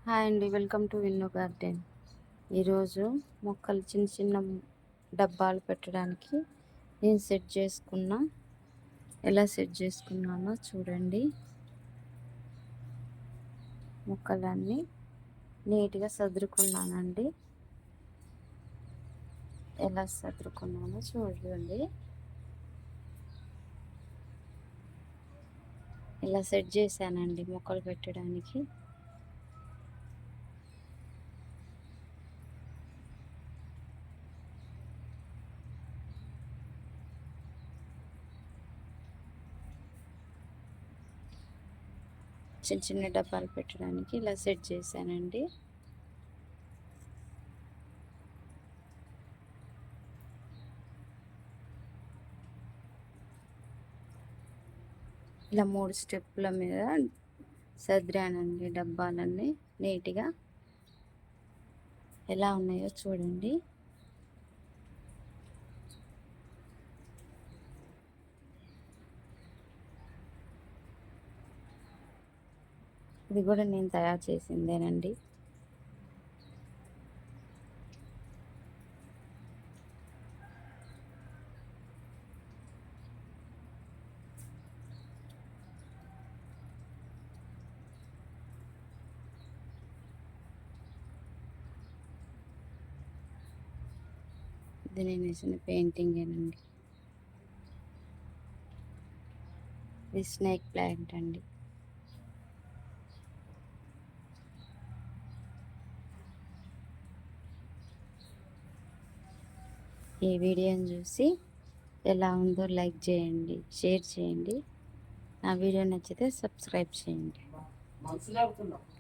Hi అండి, welcome to విన్నో garden. ఈరోజు మొక్కలు చిన్న చిన్న డబ్బాలు పెట్టడానికి నేను ఎలా సెట్ చేసుకున్నానో చూడండి. మొక్కలన్నీ నీట్గా సదురుకున్నానండి. ఎలా సదురుకున్నానో చూడండి. ఇలా సెట్ చేశానండి మొక్కలు పెట్టడానికి. చిన్న చిన్న డబ్బాలు పెట్టడానికి ఇలా సెట్ చేశానండి. ఇలా 3 స్టెప్పుల మీద సదిరానండి డబ్బాలన్నీ నీట్గా. ఎలా ఉన్నాయో చూడండి. ఇది కూడా నేను తయారు చేసిందేనండి. ఇది నేను వేసిన పెయింటింగేనండి. ఇది స్నేక్ ప్లాంట్ అండి. ఈ వీడియోని చూసి ఎలా ఉందో లైక్ చేయండి, షేర్ చేయండి. నా వీడియో నచ్చితే సబ్స్క్రైబ్ చేయండి.